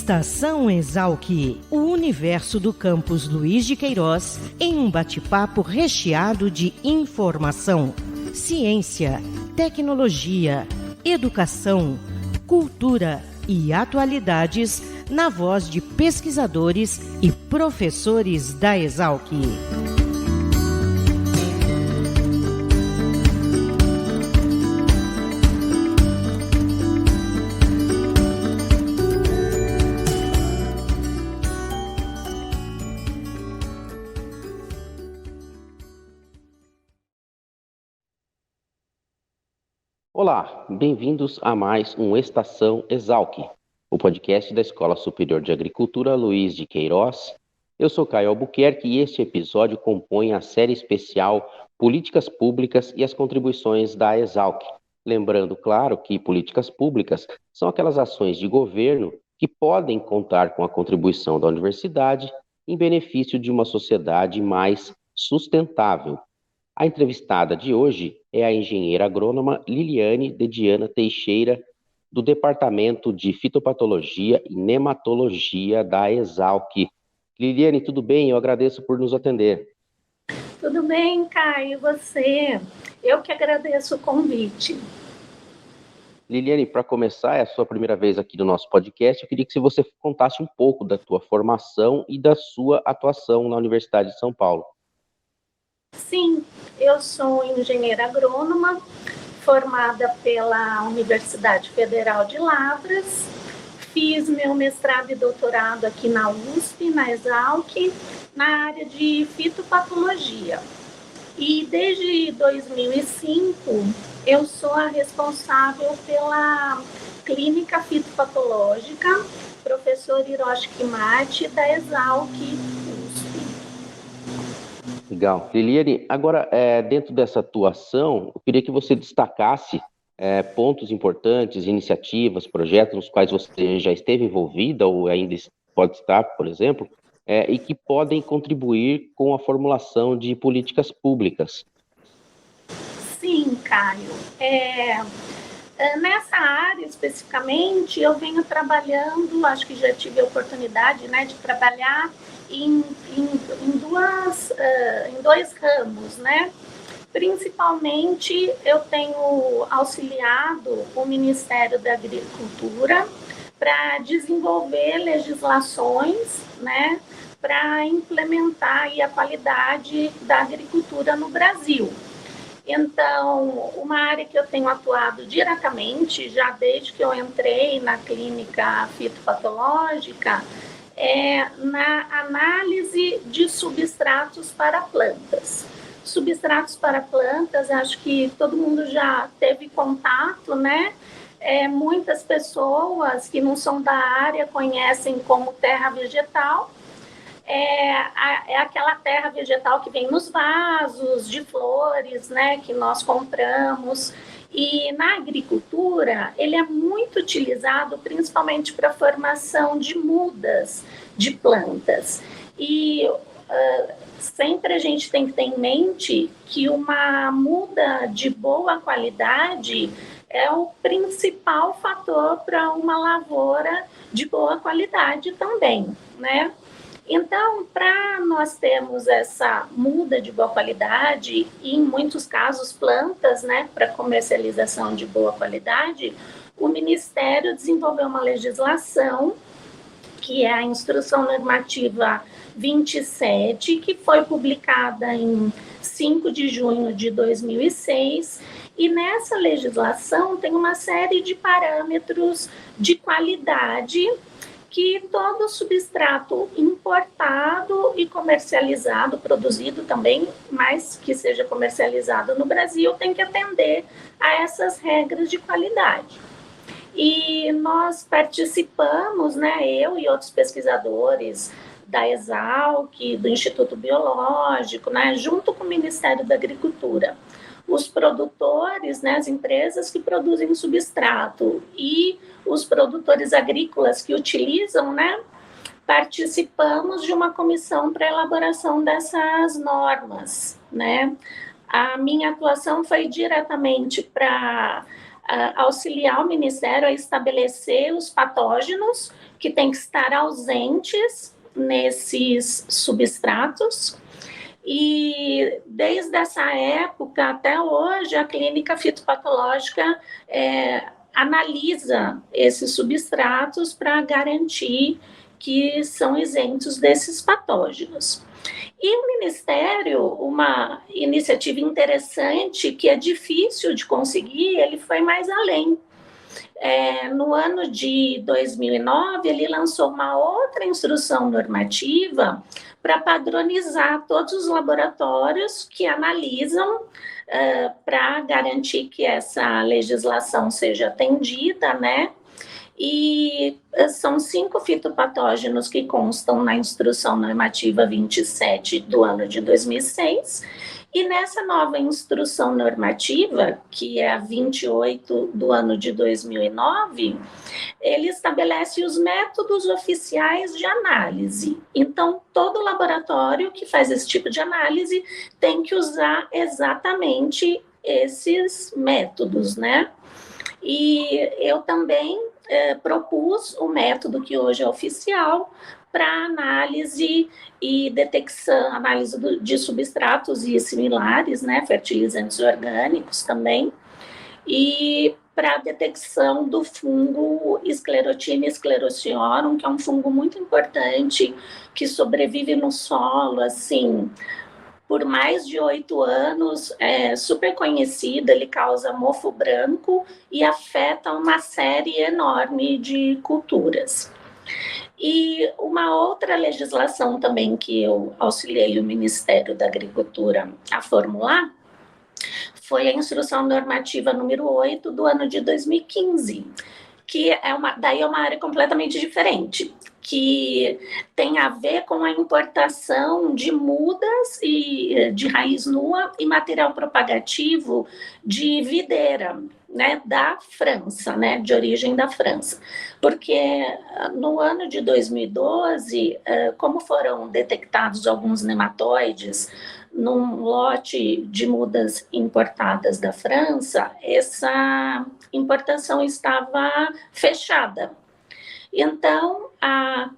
Estação Exalc, o universo do campus Luiz de Queiroz, em um bate-papo recheado de informação, ciência, tecnologia, educação, cultura e atualidades na voz de pesquisadores e professores da Exalc. Olá, bem-vindos a mais um Estação Exalc, o podcast da Escola Superior de Agricultura Luiz de Queiroz. Eu sou Caio Albuquerque e este episódio compõe a série especial Políticas Públicas e as Contribuições da Exalc. Lembrando, claro, que políticas públicas são aquelas ações de governo que podem contar com a contribuição da universidade em benefício de uma sociedade mais sustentável. A entrevistada de hoje é a engenheira agrônoma Liliane Dediana Teixeira, do Departamento de Fitopatologia e Nematologia da Exalc. Liliane, tudo bem? Eu agradeço por nos atender. Tudo bem, Caio, e você? Eu que agradeço o convite. Liliane, para começar, é a sua primeira vez aqui no nosso podcast, eu queria que você contasse um pouco da tua formação e da sua atuação na Universidade de São Paulo. Sim, eu sou engenheira agrônoma, formada pela Universidade Federal de Lavras. Fiz meu mestrado e doutorado aqui na USP, na Exalc, na área de fitopatologia. E desde 2005, eu sou a responsável pela clínica fitopatológica, professor Hiroshi Kimati, da Exalc. Legal. Liliane, agora, dentro dessa atuação, eu queria que você destacasse pontos importantes, iniciativas, projetos nos quais você já esteve envolvida ou ainda pode estar, por exemplo, e que podem contribuir com a formulação de políticas públicas. Sim, Caio. Nessa área, especificamente, eu venho trabalhando, acho que já tive a oportunidade, de trabalhar em dois ramos, Principalmente, eu tenho auxiliado o Ministério da Agricultura para desenvolver legislações, para implementar aí a qualidade da agricultura no Brasil. Então, uma área que eu tenho atuado diretamente, já desde que eu entrei na clínica fitopatológica, é na análise de substratos para plantas. Substratos para plantas, acho que todo mundo já teve contato, muitas pessoas que não são da área conhecem como terra vegetal. É aquela terra vegetal que vem nos vasos de flores, que nós compramos. E na agricultura, ele é muito utilizado principalmente para a formação de mudas de plantas. E sempre a gente tem que ter em mente que uma muda de boa qualidade é o principal fator para uma lavoura de boa qualidade também, Então, para nós termos essa muda de boa qualidade, e em muitos casos plantas, para comercialização de boa qualidade, o Ministério desenvolveu uma legislação, que é a Instrução Normativa 27, que foi publicada em 5 de junho de 2006, e nessa legislação tem uma série de parâmetros de qualidade que todo substrato importado e comercializado, produzido também, mas que seja comercializado no Brasil, tem que atender a essas regras de qualidade. E nós participamos, eu e outros pesquisadores da Exalc, do Instituto Biológico, junto com o Ministério da Agricultura, os produtores, as empresas que produzem substrato e os produtores agrícolas que utilizam, participamos de uma comissão para elaboração dessas normas, A minha atuação foi diretamente para auxiliar o Ministério a estabelecer os patógenos que têm que estar ausentes nesses substratos. E desde essa época até hoje, a clínica fitopatológica analisa esses substratos para garantir que são isentos desses patógenos. E o Ministério, uma iniciativa interessante que é difícil de conseguir, ele foi mais além. No ano de 2009, ele lançou uma outra instrução normativa para padronizar todos os laboratórios que analisam para garantir que essa legislação seja atendida, né? E são 5 fitopatógenos que constam na Instrução Normativa 27 do ano de 2006, e nessa nova Instrução Normativa, que é a 28 do ano de 2009, ele estabelece os métodos oficiais de análise. Então, todo laboratório que faz esse tipo de análise tem que usar exatamente esses métodos, né? E eu também propus o método que hoje é oficial para análise e detecção, análise de substratos e similares, né, fertilizantes orgânicos também, e para a detecção do fungo Sclerotinia sclerotiorum, que é um fungo muito importante, que sobrevive no solo, assim, por mais de 8 anos, é super conhecido, ele causa mofo branco e afeta uma série enorme de culturas. E uma outra legislação também que eu auxiliei o Ministério da Agricultura a formular foi a Instrução Normativa número 8 do ano de 2015, que daí é uma área completamente diferente, que tem a ver com a importação de mudas e de raiz nua e material propagativo de videira, né, da França, né, de origem da França. Porque no ano de 2012, como foram detectados alguns nematóides num lote de mudas importadas da França, essa importação estava fechada. Então,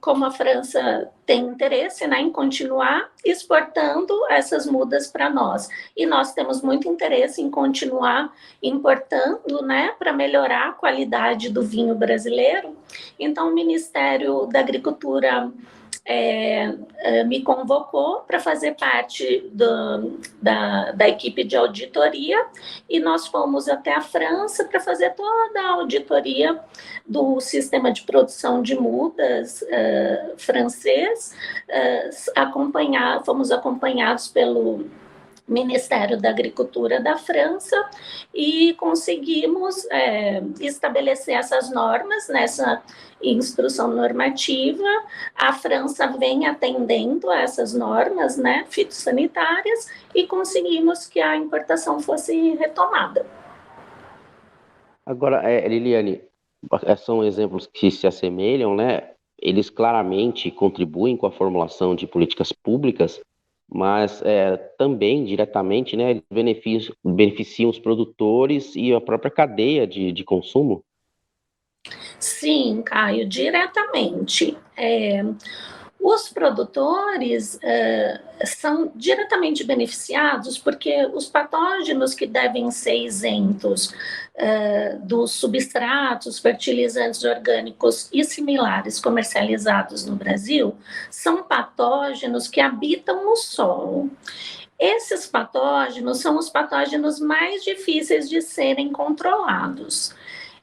como a França tem interesse, né, em continuar exportando essas mudas para nós, e nós temos muito interesse em continuar importando, né, para melhorar a qualidade do vinho brasileiro, então o Ministério da Agricultura me convocou para fazer parte da equipe de auditoria, e nós fomos até a França para fazer toda a auditoria do sistema de produção de mudas francês. Fomos acompanhados pelo Ministério da Agricultura da França e conseguimos estabelecer essas normas nessa instrução normativa. A França vem atendendo a essas normas, né, fitossanitárias, e conseguimos que a importação fosse retomada. Agora, Liliane, são exemplos que se assemelham, né? Eles claramente contribuem com a formulação de políticas públicas, mas também, diretamente, né, beneficiam os produtores e a própria cadeia de consumo? Sim, Caio, diretamente. Os produtores são diretamente beneficiados porque os patógenos que devem ser isentos dos substratos, fertilizantes orgânicos e similares comercializados no Brasil são patógenos que habitam no solo. Esses patógenos são os patógenos mais difíceis de serem controlados.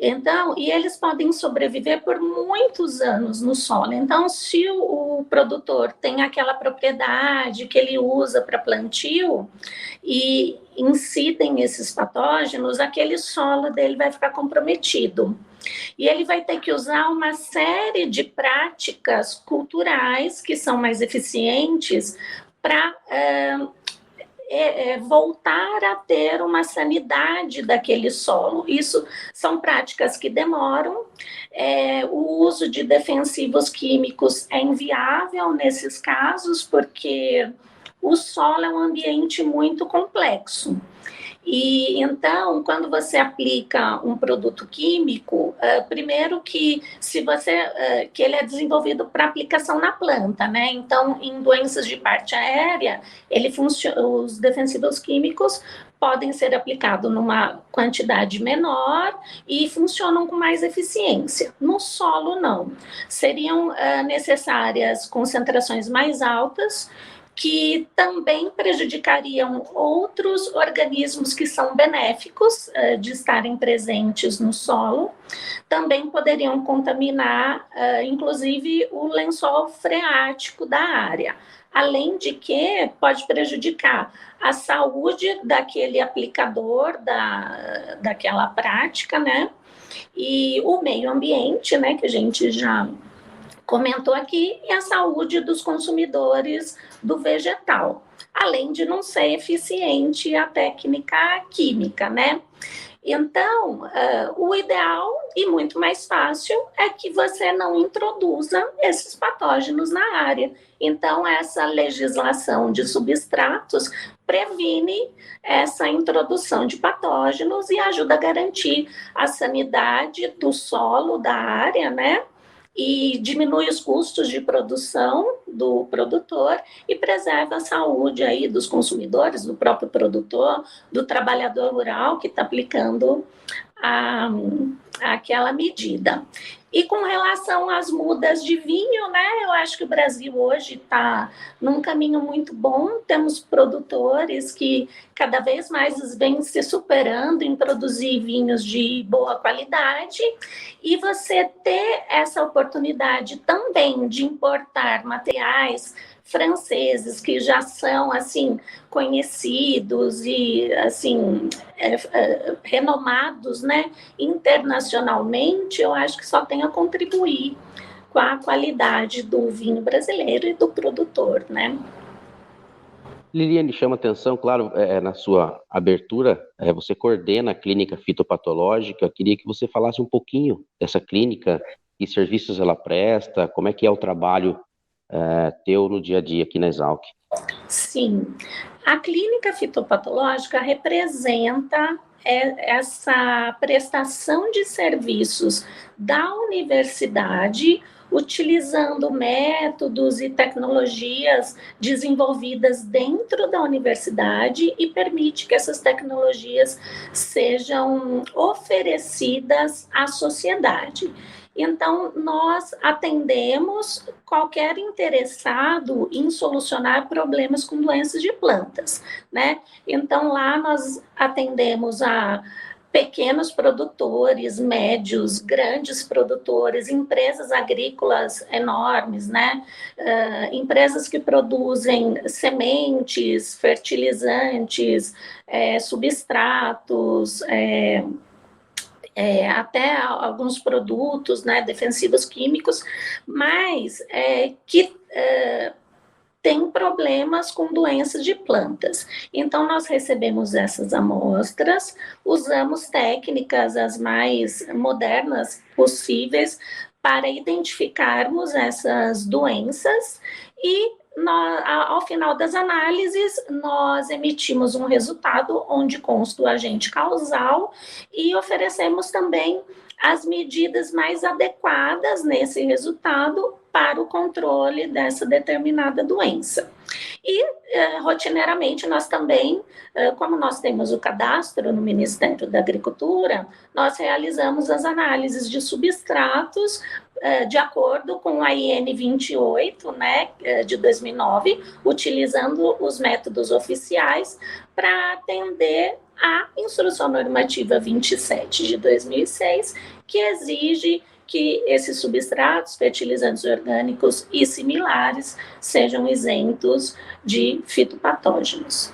Então, e eles podem sobreviver por muitos anos no solo. Então, se o produtor tem aquela propriedade que ele usa para plantio e incidem esses patógenos, aquele solo dele vai ficar comprometido. E ele vai ter que usar uma série de práticas culturais que são mais eficientes para voltar a ter uma sanidade daquele solo. Isso são práticas que demoram. O uso de defensivos químicos é inviável nesses casos, porque o solo é um ambiente muito complexo. E então, quando você aplica um produto químico, primeiro que que ele é desenvolvido para aplicação na planta, né? Então, em doenças de parte aérea, os defensivos químicos podem ser aplicados numa quantidade menor e funcionam com mais eficiência. No solo, não. Seriam necessárias concentrações mais altas, que também prejudicariam outros organismos que são benéficos de estarem presentes no solo, também poderiam contaminar, inclusive, o lençol freático da área. Além de que pode prejudicar a saúde daquele aplicador, daquela prática, né? E o meio ambiente, né, que a gente já comentou aqui, e a saúde dos consumidores do vegetal, além de não ser eficiente a técnica química, né? Então, o ideal e muito mais fácil é que você não introduza esses patógenos na área. Então, essa legislação de substratos previne essa introdução de patógenos e ajuda a garantir a sanidade do solo da área, né? E diminui os custos de produção do produtor e preserva a saúde aí dos consumidores, do próprio produtor, do trabalhador rural que está aplicando aquela medida. E com relação às mudas de vinho, né, eu acho que o Brasil hoje está num caminho muito bom, temos produtores que cada vez mais vêm se superando em produzir vinhos de boa qualidade, e você ter essa oportunidade também de importar materiais franceses que já são assim conhecidos e assim renomados, né, internacionalmente, eu acho que só tem a contribuir com a qualidade do vinho brasileiro e do produtor, né? Liliane, chama atenção, claro, na sua abertura, você coordena a clínica fitopatológica. Eu queria que você falasse um pouquinho dessa clínica, que serviços ela presta, como é que é o trabalho teu no dia a dia aqui na Exalc. Sim, a clínica fitopatológica representa essa prestação de serviços da universidade, utilizando métodos e tecnologias desenvolvidas dentro da universidade, e permite que essas tecnologias sejam oferecidas à sociedade. Então, nós atendemos qualquer interessado em solucionar problemas com doenças de plantas, né? Então, lá nós atendemos a pequenos produtores, médios, grandes produtores, empresas agrícolas enormes, né? Empresas que produzem sementes, fertilizantes, substratos, até alguns produtos, né, defensivos químicos, mas que tem problemas com doenças de plantas. Então, nós recebemos essas amostras, usamos técnicas as mais modernas possíveis para identificarmos essas doenças e ao final das análises, nós emitimos um resultado onde consta o agente causal e oferecemos também as medidas mais adequadas nesse resultado para o controle dessa determinada doença. E, rotineiramente, nós também, como nós temos o cadastro no Ministério da Agricultura, nós realizamos as análises de substratos de acordo com a IN 28, né, de 2009, utilizando os métodos oficiais para atender a Instrução Normativa 27 de 2006, que exige que esses substratos, fertilizantes orgânicos e similares sejam isentos de fitopatógenos.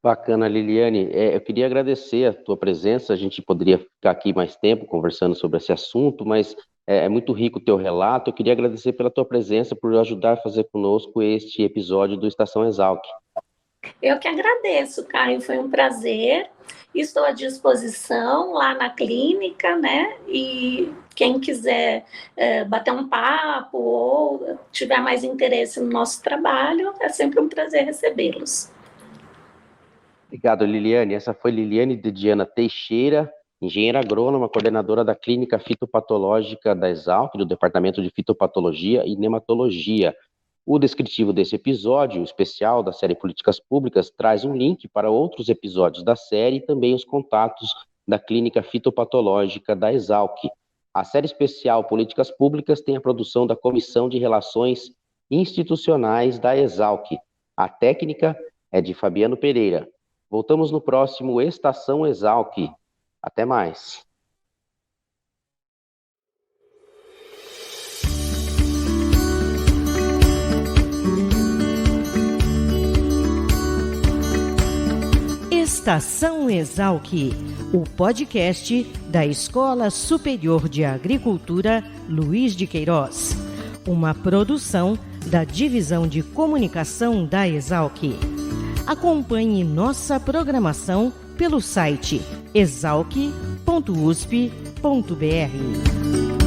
Bacana, Liliane. Eu queria agradecer a tua presença. A gente poderia ficar aqui mais tempo conversando sobre esse assunto, mas é muito rico o teu relato. Eu queria agradecer pela tua presença, por ajudar a fazer conosco este episódio do Estação Exalc. Eu que agradeço, Caio. Foi um prazer. Estou à disposição lá na clínica, né? E quem quiser bater um papo ou tiver mais interesse no nosso trabalho, é sempre um prazer recebê-los. Obrigado, Liliane. Essa foi Liliane de Diana Teixeira, engenheira agrônoma, coordenadora da Clínica Fitopatológica da Exalc, do Departamento de Fitopatologia e Nematologia. O descritivo desse episódio especial da série Políticas Públicas traz um link para outros episódios da série e também os contatos da Clínica Fitopatológica da Exalc. A série especial Políticas Públicas tem a produção da Comissão de Relações Institucionais da Exalc. A técnica é de Fabiano Pereira. Voltamos no próximo Estação Exalc. Até mais. Estação Exalc, o podcast da Escola Superior de Agricultura Luiz de Queiroz, uma produção da Divisão de Comunicação da Exalc. Acompanhe nossa programação pelo site exalc.usp.br.